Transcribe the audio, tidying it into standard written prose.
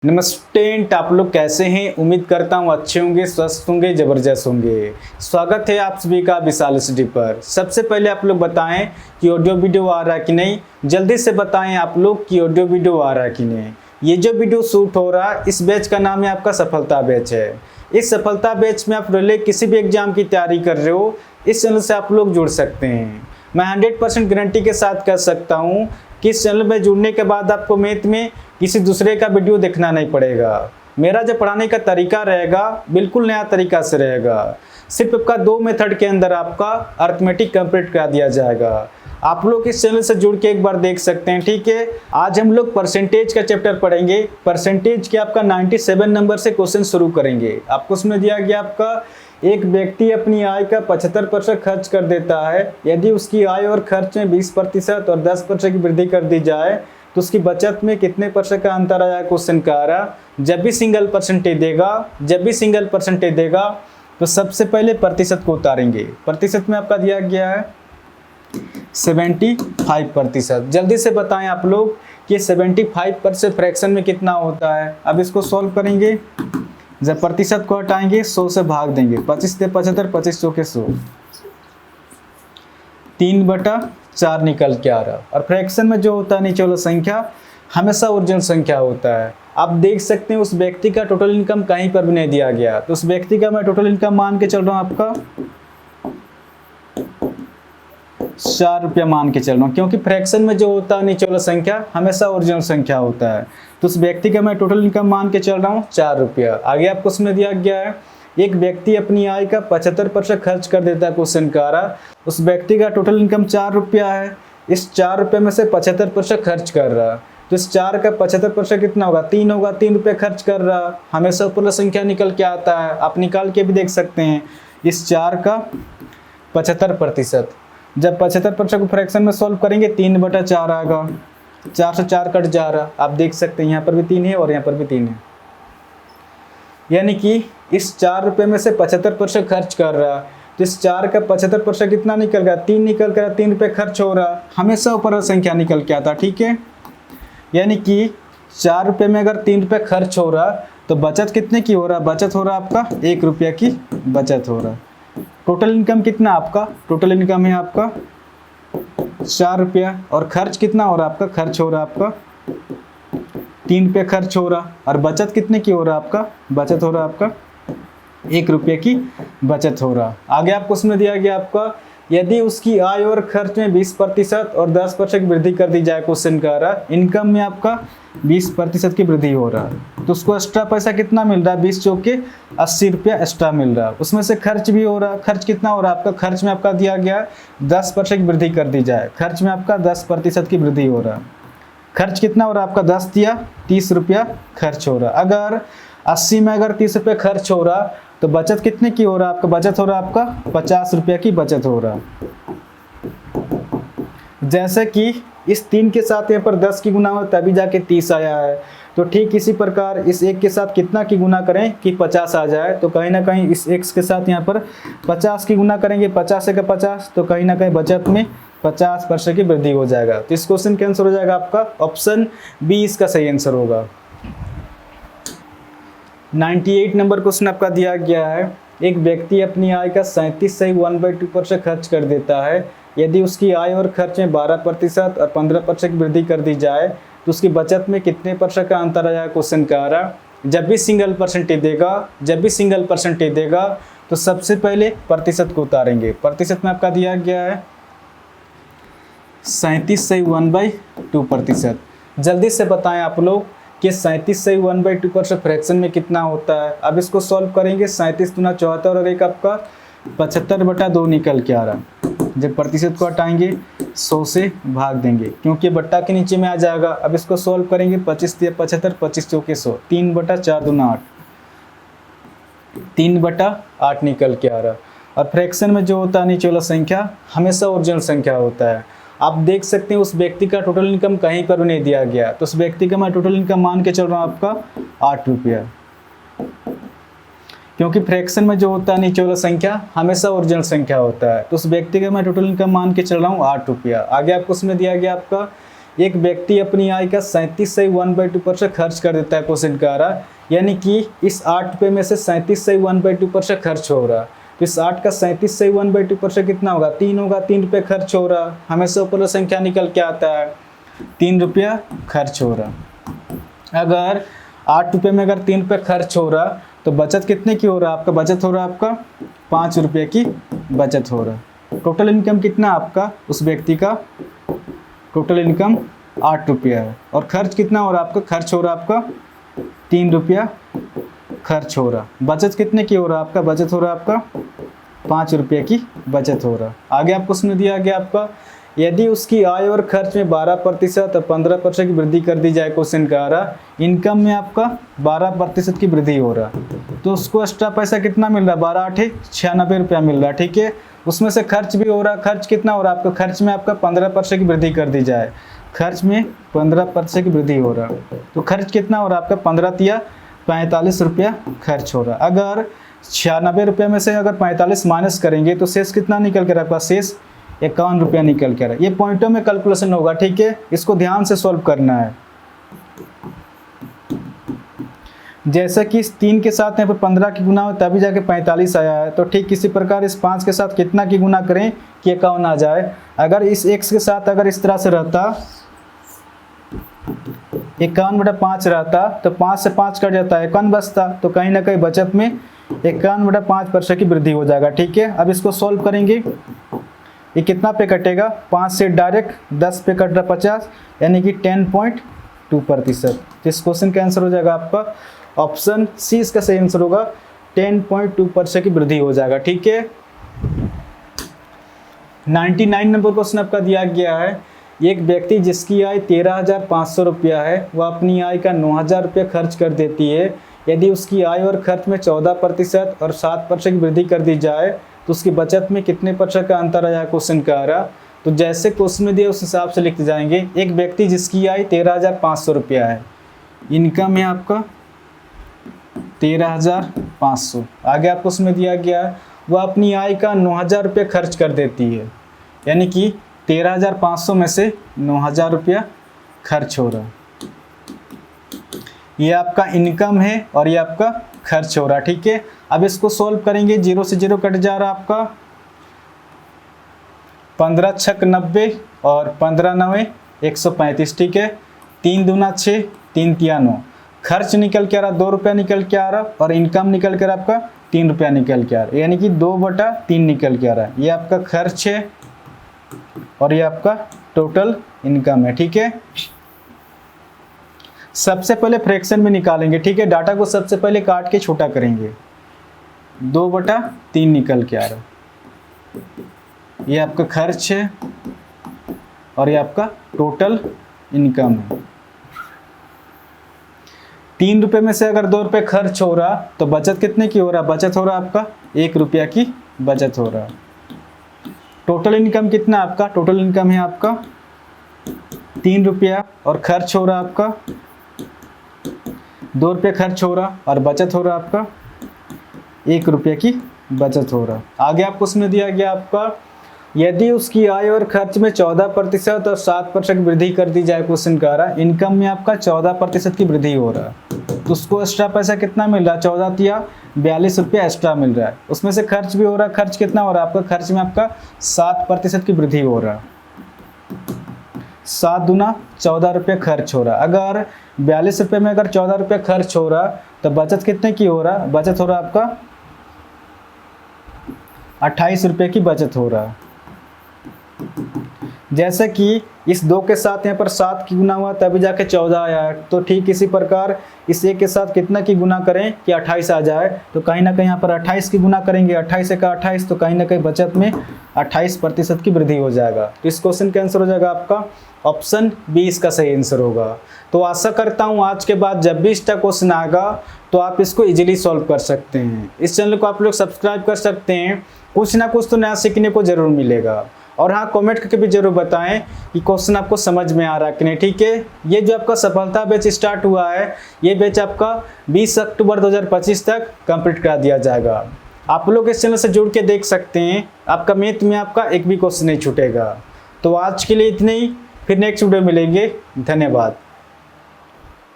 नमस्ते। आप लोग कैसे हैं? उम्मीद करता हूँ अच्छे होंगे, स्वस्थ होंगे, ज़बरदस्त होंगे। स्वागत है आप सभी का विशाल स्टडी पर। सबसे पहले आप लोग बताएं कि ऑडियो वीडियो आ रहा है कि नहीं। जल्दी से बताएं आप लोग कि ऑडियो वीडियो आ रहा है कि नहीं। ये जो वीडियो शूट हो रहा है इस बैच का नाम है आपका सफलता बैच है। इस सफलता बैच में आप रिले किसी भी एग्जाम की तैयारी कर रहे हो, इस चैनल से आप लोग जुड़ सकते हैं। मैं 100% गारंटी के साथ कह सकता हूँ कि इस चैनल में जुड़ने के बाद आपको मैथ में किसी दूसरे का वीडियो देखना नहीं पड़ेगा। मेरा जो पढ़ाने का तरीका रहेगा बिल्कुल नया तरीका से रहेगा। सिर्फ आपका 2 मेथड के अंदर आपका अर्थमेटिक कंप्लीट करा दिया जाएगा। आप लोग इस चैनल से जुड़ के एक बार देख सकते हैं, ठीक है। आज हम लोग परसेंटेज का चैप्टर पढ़ेंगे। परसेंटेज के आपका 97 नंबर से क्वेश्चन शुरू करेंगे। आपको उसमें दिया गया आपका एक व्यक्ति अपनी आय का 75% खर्च कर देता है। यदि उसकी आय और खर्च में 20% और 10% की वृद्धि कर दी जाए तो उसकी बचत में कितने % का अंतर आया, क्वेश्चन का आ रहा। जब भी सिंगल परसेंटेज देगा तो सबसे पहले प्रतिशत को उतारेंगे। प्रतिशत में आपका दिया गया है 75%। जल्दी से बताएं आप लोग कि 75% फ्रैक्शन में कितना होता है। अब इसको सॉल्व करेंगे। जब प्रतिशत को हटाएंगे 100 से भाग देंगे। 25 से 75, 25 चौके 100, 3/4 निकल के आ रहा। और फ्रैक्शन में जो होता है नीचे वाला संख्या हमेशा ओरिजिनल संख्या होता है। आप देख सकते हैं उस व्यक्ति का टोटल इनकम कहीं पर भी नहीं दिया गया, तो उस व्यक्ति का मैं टोटल इनकम मान के चल रहा हूँ आपका 4 रुपया मान के चल रहा हूँ, क्योंकि फ्रैक्शन में जो होता है नीचे वाला संख्या हमेशा ओरिजिनल संख्या होता है। तो उस व्यक्ति का मैं टोटल इनकम मान के चल रहा हूँ 4 रुपया। आगे आपको उसमें दिया गया है एक व्यक्ति अपनी आय का 75% खर्च कर देता है, क्वेश्चन का आ रहा। उस व्यक्ति का टोटल इनकम 4 रुपया है। इस 4 रुपये में से 75% खर्च कर रहा, तो इस 4 का 75% कितना होगा? 3 होगा। 3 रुपये खर्च कर रहा, हमेशा ऊपर संख्या निकल के आता है। आप निकाल के भी देख सकते हैं। इस 4 का 75%, जब 75% को फ्रैक्शन में सॉल्व करेंगे 3/4 आएगा। 4 से 4 कट जा रहा, आप देख सकते हैं यहाँ पर भी 3 है और यहाँ पर भी 3 है। यानी कि इस 4 रुपये में से 75% खर्च कर रहा, तो इस 4 का 75% कितना निकल गया? 3 निकल कर 3 रुपये खर्च हो रहा, हमेशा ऊपर संख्या निकल के आता, ठीक है। यानी कि 4 रुपये में अगर 3 रुपये खर्च हो रहा तो बचत कितने की हो रहा? बचत हो रहा आपका 1 रुपया की बचत हो रहा। टोटल इनकम कितना आपका? टोटल इनकम है आपका 4 रुपया और खर्च कितना हो रहा आपका? खर्च हो रहा आपका 3 रुपये खर्च हो रहा। और बचत कितने की हो रहा आपका? बचत हो रहा आपका 1 रुपये की बचत हो रहा। आगे आपको उसमें दिया गया आपका यदि उसकी आय और खर्च में 20% और 10% की वृद्धि कर दी जाए, क्वेश्चन का आ रहा इनकम में आपका 20% की वृद्धि हो रहा, तो उसको एक्स्ट्रा पैसा कितना मिल रहा है? 20 चौके 80 रुपया एक्स्ट्रा मिल रहा। उसमें से खर्च भी हो रहा। खर्च कितना हो रहा है आपका? खर्च में आपका दिया गया 10% की वृद्धि कर दी जाए। खर्च में आपका 10% की वृद्धि हो रहा। खर्च कितना हो रहा है आपका? 10 दिया 30 रुपया खर्च हो रहा। अगर 80 में अगर 30 रुपये खर्च हो रहा तो बचत कितने की हो रहा आपका? बचत हो रहा आपका 50 रुपया की बचत हो रहा। जैसे कि इस 3 के साथ यहाँ पर 10 की गुना हो तभी जाके 30 आया है, तो ठीक इसी प्रकार इस 1 के साथ कितना की गुना करें कि 50 आ जाए। तो कहीं ना कहीं इस x के साथ यहाँ पर 50 की गुना करेंगे, 50 से का 50, तो कहीं ना कहीं बचत में 50% की वृद्धि हो जाएगा। तो इस क्वेश्चन का आंसर हो जाएगा आपका ऑप्शन बी, इसका सही आंसर होगा। 98 नंबर क्वेश्चन आपका दिया गया है एक व्यक्ति अपनी आय का 37 से 1/2% खर्च कर देता है। यदि उसकी आय और खर्च में 12% और 15% की वृद्धि कर दी जाए तो उसकी बचत में कितने % का अंतर आया, क्वेश्चन का आ रहा। जब भी सिंगल परसेंटेज देगा तो सबसे पहले प्रतिशत को उतारेंगे। प्रतिशत में आपका दिया गया है 37 से 1/2%। जल्दी से बताएं आप लोग कि 37 से 1/2% फ्रैक्शन में कितना होता है। अब इसको सॉल्व करेंगे। 37 दूना 74 और एक आपका 75/2 निकल के आ रहा। जब प्रतिशत को हटाएंगे 100 से भाग देंगे, क्योंकि बट्टा के नीचे में आ जाएगा। अब इसको सॉल्व करेंगे। 25 से 75, 25 चौके 100, 3/4 दूना 8, 3/8 निकल के आ रहा। और फ्रैक्शन में जो होता है नीचे वाला संख्या हमेशा ओरिजिनल संख्या होता है। आप देख सकते हैं उस व्यक्ति का टोटल इनकम कहीं पर भी नहीं दिया गया, तो उस व्यक्ति का मैं टोटल इनकम मान के चल रहा हूँ आपका 8 रुपया, क्योंकि फ्रैक्शन में जो होता है नीचे वाला संख्या हमेशा ओरिजिनल संख्या होता है। तो उस व्यक्ति का मैं टोटल इनकम मान के चल रहा हूँ 8 रुपया। आगे आपको उसमें दिया गया आपका एक व्यक्ति अपनी आय का 37 से 1/2% खर्च कर देता है क्वेश्चन कह रहा, यानी कि इस 8 रुपये में से 37 से 1/2% खर्च हो रहा। तो इस 8 का 37 से 1/2% कितना होगा? 3 होगा। 3 रुपये खर्च हो रहा, हमेशा ऊपर संख्या निकल के आता है 3 रुपया खर्च हो रहा। अगर 8 रुपये में अगर 3 रुपये खर्च हो रहा तो बचत कितने की हो रहा? आपका बचत हो रहा आपका 5 रुपये की बचत हो रहा। टोटल इनकम कितना आपका उस व्यक्ति का? टोटल इनकम 8 रुपया है। और खर्च कितना हो रहा आपका? खर्च हो रहा आपका 3 रुपया खर्च हो रहा। बचत कितने की हो रहा आपका? बचत हो रहा आपका 5 रुपये की बचत हो रहा। आगे आपको उसमें दिया गया आपका, यदि उसकी आय और खर्च में 12% और 15% की वृद्धि कर दी जाए, क्वेश्चन कह रहा इनकम में आपका 12% की वृद्धि हो रहा, तो उसको एक्स्ट्रा पैसा कितना मिल रहा? 12 8 96 रुपया मिल रहा। ठीक है, उसमें से खर्च भी हो रहा। खर्च कितना हो रहा आपका? खर्च में आपका 15% की वृद्धि कर दी जाए, खर्च में 15% की वृद्धि हो रहा, तो खर्च कितना हो रहा आपका? 15 तिया 45 रुपया खर्च हो रहा। अगर 96 रुपये में से अगर 45 माइनस करेंगे तो शेष कितना निकल कर आपका? शेष 51 रुपया निकल कर। ये पॉइंटों में कैलकुलेशन होगा। ठीक है, इसको ध्यान से सॉल्व करना है। जैसा कि इस 3 के साथ यहाँ पर 15 की गुना हो तभी जाके 45 आया है, तो ठीक इसी प्रकार इस 5 के साथ कितना की गुना करें कि 51 आ जाए। अगर इस x के साथ अगर इस तरह से रहता 51/5 रहता तो 5 से 5 कट जाता है, 51 बचता, तो कहीं ना कहीं बचत में 51/5% की वृद्धि हो जाएगा। ठीक है, अब इसको सॉल्व करेंगे। ये कितना पे कटेगा? 5 से डायरेक्ट 10 पे कट रहा 50, यानी कि 10.2%। इस क्वेश्चन का आंसर हो जाएगा आपका ऑप्शन सी, इसका सही आंसर होगा 10.2% की वृद्धि हो जाएगा। ठीक है, 99 नंबर क्वेश्चन आपका दिया गया है, एक व्यक्ति जिसकी आय 13,500 रुपया है वह अपनी आय का 9,000 रुपया खर्च कर देती है। यदि उसकी आय और खर्च में 14% और 7% की वृद्धि कर दी जाए तो उसकी बचत में कितने % का अंतर आया? क्वेश्चन का आ रहा, तो जैसे क्वेश्चन में दिया उस हिसाब से लिखते जाएंगे। एक व्यक्ति जिसकी आय 13,500 रुपया है, इनकम है आपका 13,500, आगे आपको उसमें दिया गया है वह अपनी आय का 9,000 रुपया खर्च कर देती है, यानी कि 13,500 में से 9,000 रुपया खर्च हो रहा। ये आपका इनकम है और ये आपका खर्च हो रहा। ठीक है, अब इसको सॉल्व करेंगे। 0 से 0 कट जा रहा आपका, 15 छक 90 और 15 9 135। ठीक है, 3 दूना 6 3 तिया 9। खर्च निकल के आ रहा 2 रुपया निकल के आ रहा और इनकम निकल कर आपका 3 रुपया निकल के आ रहा, यानी कि 2/3 निकल के आ रहा है। ये आपका खर्च है और ये आपका टोटल इनकम है। ठीक है, सबसे पहले फ्रैक्शन में निकालेंगे। ठीक है, डाटा को सबसे पहले काट के छोटा करेंगे। 2/3 निकल के आ रहा, ये आपका खर्च है और ये आपका टोटल इनकम है। 3 रुपये में से अगर 2 रुपये खर्च हो रहा तो बचत कितने की हो रहा? बचत हो रहा आपका 1 रुपया की बचत हो रहा। टोटल इनकम कितना आपका? टोटल इनकम है आपका 3 रुपया और खर्च हो रहा आपका 2 रुपये खर्च हो रहा और बचत हो रहा आपका 1 रुपये की बचत हो रहा। आगे आपको उसमें दिया गया आपका, यदि उसकी आय और खर्च में 14% और 7% की वृद्धि कर दी जाए, क्वेश्चन कह रहा इनकम में आपका 14% की वृद्धि हो रहा, तो उसको एक्स्ट्रा पैसा कितना मिल रहा? 14 तिया 42 रुपया एक्स्ट्रा मिल रहा है। उसमें से खर्च भी हो रहा, खर्च कितना हो रहा आपका? खर्च में आपका 7% की वृद्धि हो रहा, 7 दूना 14 रुपये खर्च हो रहा। अगर 42 रुपये में अगर 14 रुपये खर्च हो रहा तो बचत कितने की हो रहा? बचत हो रहा आपका 28 रुपये की बचत हो रहा। जैसे कि इस 2 के साथ यहाँ पर 7 की गुना हुआ तभी जाके 14 आया है, तो ठीक इसी प्रकार इस 1 के साथ कितना की गुना करें कि 28 आ जाए, तो कहीं ना कहीं यहाँ पर 28 की गुना करेंगे। 28 का 28, तो कहीं ना कहीं बचत में 28% की वृद्धि हो जाएगा। तो इस क्वेश्चन का आंसर हो जाएगा आपका ऑप्शन बी, इसका सही आंसर होगा। तो आशा करता हूँ आज के बाद जब भी इसका क्वेश्चन आएगा तो आप इसको इजीली सॉल्व कर सकते हैं। इस चैनल को आप लोग सब्सक्राइब कर सकते हैं, कुछ ना कुछ तो नया सीखने को जरूर मिलेगा। और हाँ, कमेंट करके भी जरूर बताएं कि क्वेश्चन आपको समझ में आ रहा है कि नहीं। ठीक है, ये जो आपका सफलता बैच स्टार्ट हुआ है, ये बैच आपका 20 अक्टूबर 2025 तक कंप्लीट करा दिया जाएगा। आप लोग इस चैनल से जुड़ के देख सकते हैं, आपका मैथ में आपका एक भी क्वेश्चन नहीं छूटेगा। तो आज के लिए इतने ही, फिर नेक्स्ट वीडियो मिलेंगे। धन्यवाद।